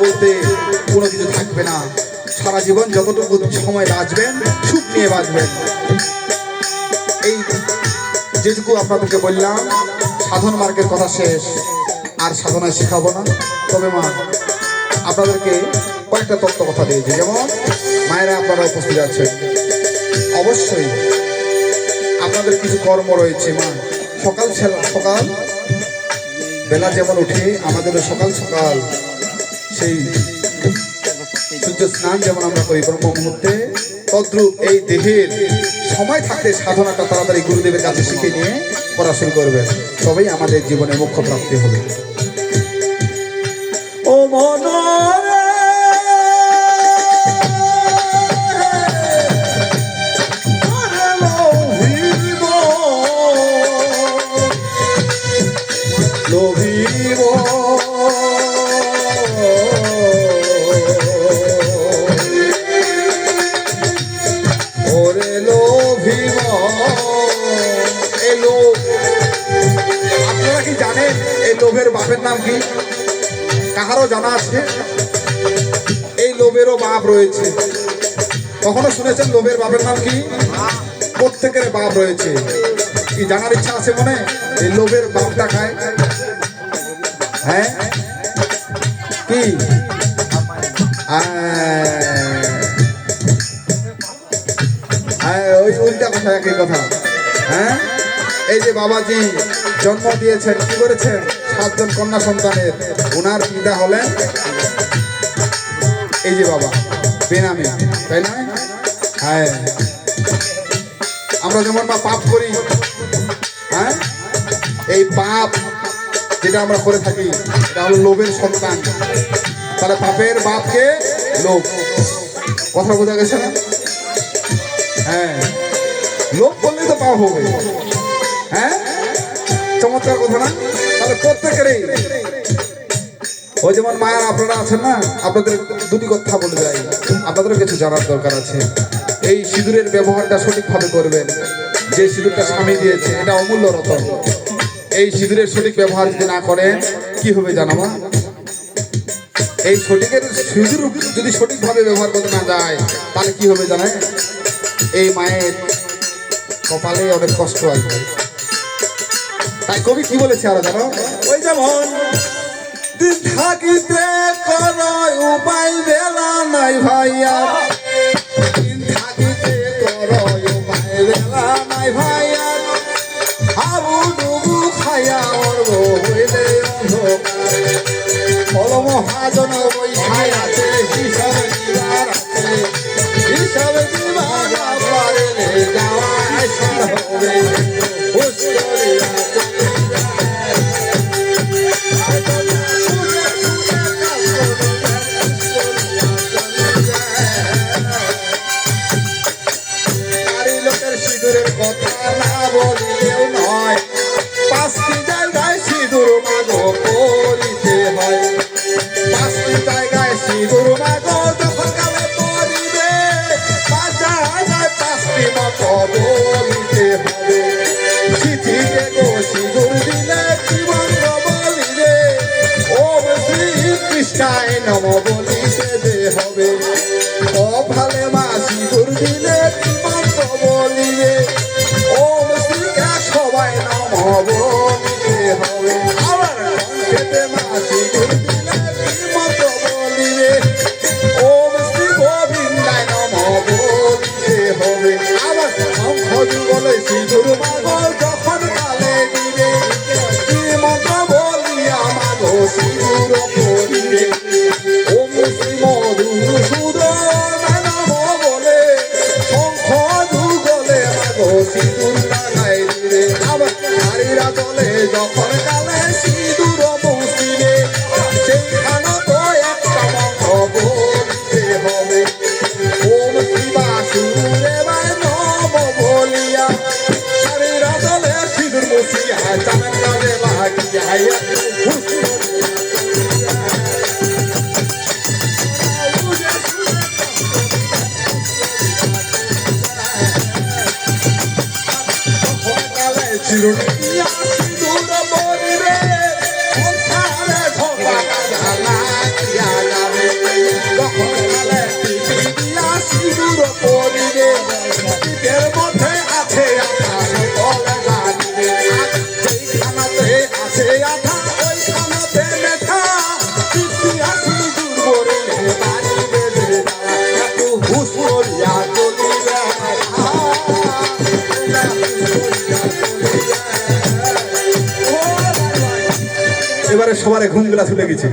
বলতে কোনো কিছু থাকবে না। সারা জীবন যতটুকু সময় বাঁচবেন সুখ নিয়ে বাঁচবেন। এই যেটুকু আপনাদেরকে বললাম সাধন মার্গের কথা শেষ, আর সাধনায় শেখাবো না। তবে মা আপনাদেরকে কয়েকটা তত্ত্ব কথা দিয়েছি, যেমন মায়েরা আপনারা উপস্থিত আছেন, অবশ্যই আপনাদের কিছু কর্ম রয়েছে। মা সকাল সকাল বেলা যেমন উঠে আমাদের সকাল সকাল সেই সূর্য স্নান যেমন আমরা করি ব্রহ্ম মুহূর্তে, তদ্রূপ এই দেহের সময় থাকতে সাধনাটা তাড়াতাড়ি গুরুদেবের কাছে শিখে নিয়ে করা শুরু করবেন, তবেই আমাদের জীবনে মোক্ষ প্রাপ্তি হবে। ও মনরে লোভিব ওরে লোভিব। এই লোভ আপনারা কি জানেন এই লোভের বাপের নাম কি? কাহারও জানা আছে? এই লোভেরও বাপ রয়েছে। কখনো শুনেছেন লোভের বাপের নাম কি? প্রত্যেকের বাপ রয়েছে। কি জানার ইচ্ছা আছে মনে? এই লোভের বাপটা খায়, হ্যাঁ কি ওই উল্টা কথা, একই কথা। হ্যাঁ, এই যে বাবাজি জন্ম দিয়েছেন, কি করেছেন? 7 জন কন্যা সন্তানের। ওনার পিতা হলেন এই যে বাবা বেনামি, তাই না? হ্যাঁ, আমরা যেমন বা পাপ করি, হ্যাঁ, এই পাপ যেটা আমরা করে থাকি এটা হলো লোভের সন্তান। তাহলে পাপের বাপকে লোভ। কথা বোঝা গেছে না? হ্যাঁ, লোভ করলেই তো পাপ হবে। হ্যাঁ, চমৎকার কথা না? তাহলে প্রত্যেকেরই ওই যেমন মায়ের আপনারা আছেন না, আপনাদের দুটি কথা বলে যাই, আপনাদেরও কিছু জানার দরকার আছে। এই সিঁদুরের ব্যবহারটা সঠিকভাবে করবেন। যে সিঁদুরটা স্বামী দিয়েছে এটা অমূল্য রতন। এই সিঁদুরের সঠিক ব্যবহার যদি না করেন কি হবে জানো মা? এই সঠিকের সিঁদুর যদি সঠিকভাবে ব্যবহার করতে না যায় তাহলে কি হবে জানেন? এই মায়ের কপালে অনেক কষ্ট আসবে। তাই কবি কি বলেছে আরো জানো? ওই যেমন দিন থাকিতে করয় উপায় বেলা নাই ভাইয়া, দিন থাকিতে করয় উপায় বেলা নাই ভাইয়া, হাবু ডুবু খাইয়া মরব হইলে অন্ধকার, ফল মহাজন বৈশাই আছে হিসাব দিবার আছে, হিসাব দিবার পারলে যাওয়া হবে হুশ করিয়া। সিঁদুরের কথা না বলিলেও নয়, 5টি জায়গায় সিঁদুর মাগো করিতে হয়, 5টি জায়গায় সিঁদুর মাগো যখন কালে পড়িবে, 5 জায়গায় 5টি মতো বলিতে হবে। চিঠিতে গো সিঁদুর দিলে জীবন বলিবে, ওম শ্রী কৃষ্ণায় নম বলিতে যে হবে, ভালে মা সিঁদুর দিলে জীবন বলিবে, ওম শ্রীকা সবাই নম বলিতে হবে। আবার খেতে মা সিঁদুর দিলে জীবন বলিবে, ওম শ্রী গোবিন্দায় নম বলিতে হবে। আবার শঙ্খ যুগলে সিঁদুর মাগো যখন কালে দিবে, শ্রীমন্ত বলিয়া মাগো সিঁদুর পরিবে, ওম শ্রী মধুসূদন নম বলে শঙ্খ যুগলে মাগো সিঁদুর লাগাই দিবে। আবার নারীরা চলে যখন কালে সিঁদুর মুছিবে, সেইখানে তো একটা মন্ত্র বলতে হবে, ওম শ্রী বাসুদেবায় নম বলিয়া, নারীরা চলে সিঁদুর মুছিয়া চামের কাজে লাগিয়া হুশ চিরুনিয়া সিঁদুর মরিবে, সংসারে ঝগড়া লাগিয়া যাবে, সবার ঘুমগুলা ছুটে গেছে,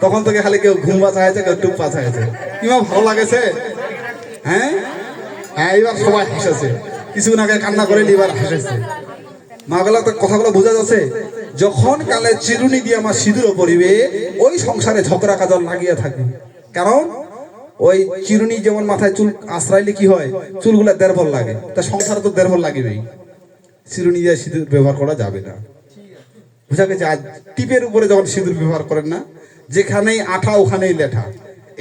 তখন থেকে খালি কেউ ঘুম বাঁচা হয়েছে, কেউ টুপ বাঁচা হয়েছে। কিমা ভালো লাগেছে? হ্যাঁ হ্যাঁ, এবার সবাই হাসেছে, কিছুদিন আগে কান্না করে এবার হাসেছে। মা গেলা তো কথাগুলো বোঝা যাচ্ছে। যখন কালে চিরুনি দিয়ে আমার সিঁদুর পরিবে, ওই সংসারে ঝগড়া কাজল লাগিয়ে থাকে। কারণ ওই চিরুনি যেমন মাথায় চুল আশ্রাইলে কি হয়, চুলগুলা দেড়বল লাগে, তা সংসারে তো দেড়বল লাগবেই। চিরুনি দিয়ে সিঁদুর ব্যবহার করা যাবে না, বুঝা গেছে? আর টিপের উপরে যখন সিঁদুর ব্যবহার করেন না, যেখানেই আঠা ওখানেই লেঠা।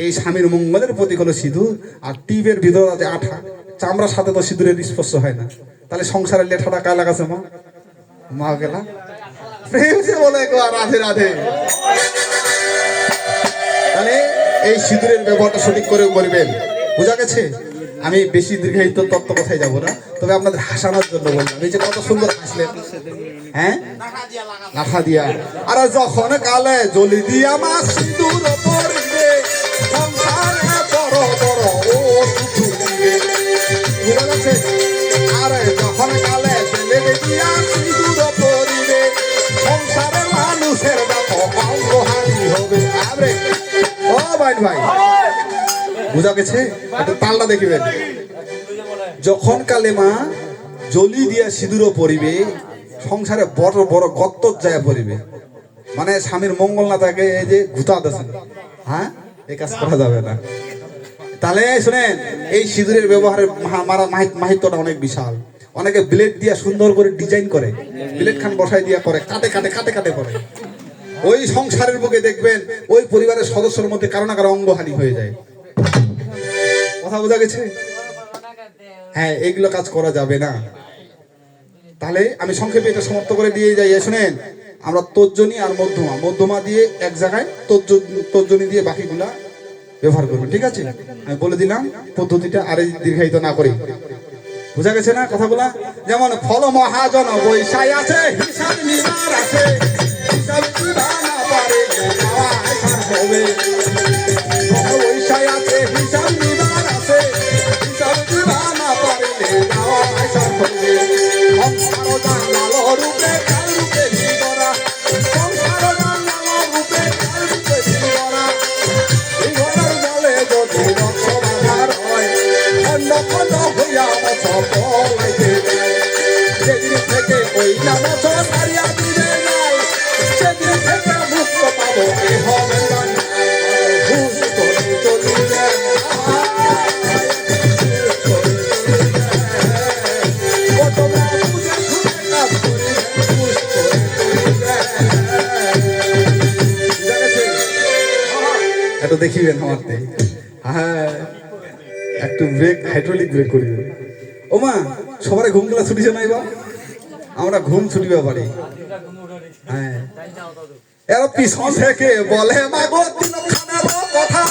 এই স্বামীর মঙ্গলের প্রতীক হলো সিঁদুর, আর টিপের ভিতরে আছে আঠা, চামড়ার সাথে তো সিঁদুরের স্পর্শ হয় না। তাহলে সংসারের লেঠাটা কায় লাগাছে মা? মা গেলা প্রেম সে বলে গো রাধে রাধে। তাহলে এই সিঁদুরের ব্যবহারটা সঠিক করে করবেন, বুঝা গেছে? আমি বেশি দীর্ঘায়িত তত্ত্ব কথায় যাবো না, তবে আপনাদের হাসানোর জন্য বললাম। এই যে কত সুন্দর হাসলেন, হ্যাঁ, লাঠা দিয়া। আর যখন কালে জলি দিয়া মা সিঁদুর পরিবে, সংসারে বড় বড় ও দিবে, বুঝা গেছে? আরে যখন কালে জলি দিয়া সিঁদুর পরিবে, সংসারে মানুষের দেখো অঙ্গহানি হবে। আরে ও ভাই ভাই, বুঝা গেছে? একটু তালটা দেখিবেন। যখন কালে মা জলি দিয়া সিঁদুর পরিবে, সংসারে বড় বড় গত্ত যায় পরিবে, মানে স্বামীর মঙ্গল না থাকে, এই যে ঘুতা দেন, হ্যাঁ, এই কাজ করা যাবে না। তাহলে শুনেন, এই সিঁদুরের ব্যবহারের মাহিত্যটা অনেক বিশাল। অনেকে ব্লেড দিয়া সুন্দর করে ডিজাইন করে, ব্লেড খান বসাই দিয়া করে, কাটে কাটে কাটে কাটে করে। ওই সংসারের বুকে দেখবেন ওই পরিবারের সদস্যের মধ্যে কারো না কারো অঙ্গহানি হয়ে যায়। কথা বোঝা গেছে? হ্যাঁ, এইগুলো কাজ করা যাবে না। তাহলে আমি সংক্ষেপে এটা সমাপ্ত করে দিয়ে যাই। শুনেন, আমরা তর্জনী আর মধ্যমা, মধ্যমা দিয়ে এক জায়গায়, তর্জনী দিয়ে বাকিগুলা ব্যবহার করবেন, ঠিক আছে? আমি বলে দিলাম পদ্ধতিটা, আর দীর্ঘায়িত না করি। বুঝা গেছে না কথাগুলা? যেমন ফল মহাজন বৈশাই আছে, হিসাব নিবার আছে, হিসাব দিবা না পারে খাওয়া খান হবে। বৈশাই আছে, হিসাব নিবার আছে, হিসাব দিবা না পারে খাওয়া খান হবে। সংসার জানাল রূপে কাল রূপে জীবনা, সংসার জানাল রূপে কাল রূপে জীবনা। এই ঘরের জলে যদি রক্ষ বাঁধার হয়, খন্ড খন্ড হইয়া বছর পলাইতে যায়। সেদিন থেকে ওই না বছর হারিয়া দিবে যায়, সেদিন থেকে মুক্ত পাবো এ হবে গান। ঘুষ করে চলিবে একটু দেখিবেন আমার, হ্যাঁ, একটু ব্রেক, হাইড্রোলিক ব্রেক করিবে। ও মা, সবার ঘুমগুলা ছুটিছে না? এবার আমরা ঘুম ছুটিবে পারি। হ্যাঁ, এর পিছন থেকে বলে মা গো তিলখানার কথা,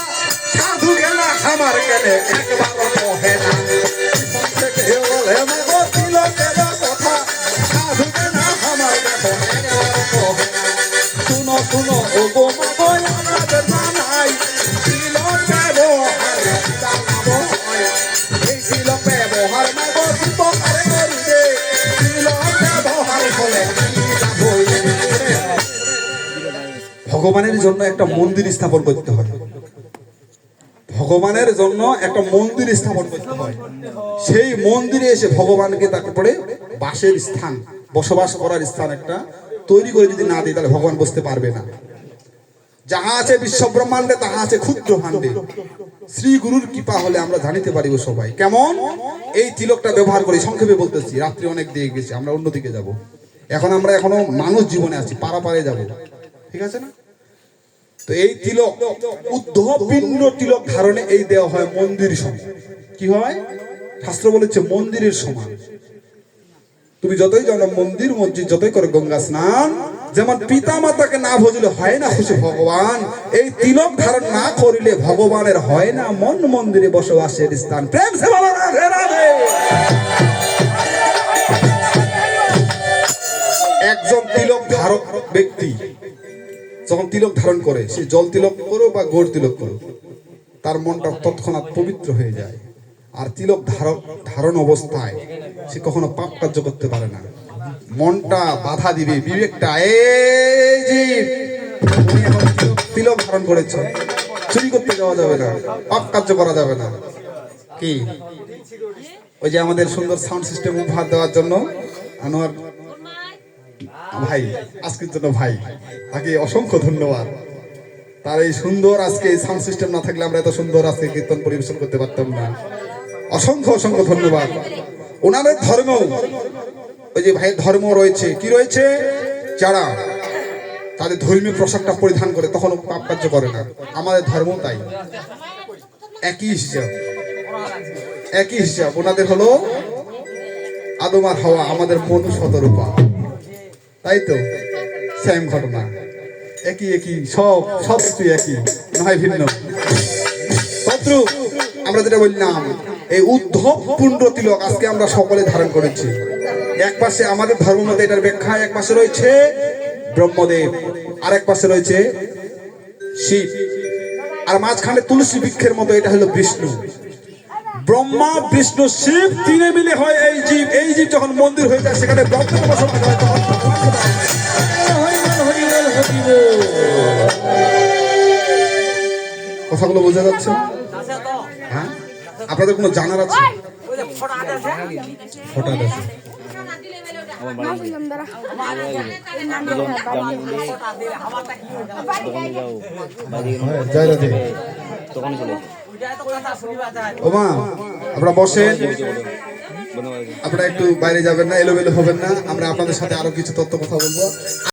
সাধু গেলা আমার গেলে একবার কহে না। পিছন থেকে বলে মা গো তিলকের কথা, সাধু গেলা আমার গেলে একবার কহে না। শুনো শুনো ও গো মা গো, আমাদের জানাই তিলক ব্যবহার জানাবো হয়। এই তিলক ব্যবহার মা গো উপকারে করিবে, তিলক ব্যবহার হলে ভগবানের জন্য একটা মন্দির স্থাপন করতে হয়। ভগবানের জন্য একটা মন্দির স্থাপন করতে হয়। সেই মন্দিরে এসে ভগবানকে তারপরে বাসের স্থান, বসবাস করার স্থান একটা তৈরি করে যদি না দিই, তাহলে ভগবান বসতে পারবে না। যাহা আছে বিশ্ব ব্রহ্মাণ্ডে, তাহা আছে ক্ষুদ্র ভাণ্ডে। শ্রী গুরুর কৃপা হলে আমরা জানিতে পারিব সবাই। কেমন? এই তিলকটা ব্যবহার করি, সংক্ষেপে বলতেছি, রাত্রি অনেক দিয়ে গেছে, আমরা অন্যদিকে যাব। এখন আমরা এখনো মানুষ জীবনে আছি, পারে যাব, ঠিক আছে না? তো এই তিলক, উদ্ধপিণ্ড তিলক ধারণে এই দেওয়া হয় মন্দির সমান। কি হয়? শাস্ত্র বলেছে মন্দিরের সমান। তুমি যতই যাও মন্দির মসজিদ, যতই করে গঙ্গা স্নান, যেমন পিতা মাতাকে না ভজলে হয় না খুশি ভগবান, এই তিলক ধারণ না করিলে ভগবানের হয় না মন মন্দিরে বসবাসের স্থান। প্রেম সে বলো রাধে রাধে। একজন তিলক ধারক ব্যক্তি যখন তিলক ধারণ করে, সে জল তিলক করো বা গোড় তিলক করো, তার মনটা তৎক্ষণাৎ পবিত্র হয়ে যায়। আর তিলক ধারণ অবস্থায় সে কখনো পাপ কার্য করতে পারে না। মনটা বাধা দিবে, বিবেকটা এই যে উনি এখন তিলক ধারণ করেছে, চুরি করতে যাওয়া যাবে না, পাপ কার্য করা যাবে না। কি ওই যে আমাদের সুন্দর সাউন্ড সিস্টেম উপহার দেওয়ার জন্য আনোয়ার ভাই, আজকের জন্য ভাই, তাকে অসংখ্য ধন্যবাদ। তার এই সুন্দর আজকে এই সাউন্ড সিস্টেম না থাকলে আমরা এত সুন্দর আজকে কীর্তন পরিবেশন করতে পারতাম না। অসংখ্য অসংখ্য ধন্যবাদ। ওনাদের ধর্ম, ওই যে ভাইয়ের ধর্ম রয়েছে, কি রয়েছে, যারা তাদের ধর্মীয় পোশাকটা পরিধান করে তখন পাপ কার্য করে না। আমাদের ধর্ম তাই, একই হিসাব, একই হিসাব। ওনাদের হলো আদম আর হাওয়া, আমাদের মনু শতরূপা, তাই তো সেম ঘটনা, একই একই, সব সব কিছু একই, নয় ভিন্ন। শত্রু আমরা যেটা বললাম, এই উদ্ধব পুণ্ড তিলক আজকে আমরা সকলে ধারণ করেছি। এক পাশে আমাদের ধর্ম মতে এটার ব্যাখ্যা, এক পাশে রয়েছে ব্রহ্মদেব, আর এক পাশে রয়েছে শিব, আর মাঝখানে তুলসী বৃক্ষের মতো এটা হলো বিষ্ণু। ব্রহ্মা বিষ্ণু শিব তিনে মিলে হয় এই জীব। এই জীব যখন মন্দির হয়ে যায় সেখানে ব্রহ্মের বসবাস হয়, তখন কথাগুলো বোঝা যাচ্ছে? হ্যাঁ, আপনাদের কোনো জানার আছে? হঠাৎ আছে জয় রাধে। ও মা, আপনারা বসেন, আপনারা একটু বাইরে যাবেন না, এলোমেলো হবেন না। আমরা আপনাদের সাথে আরো কিছু তথ্য কথা বলবো।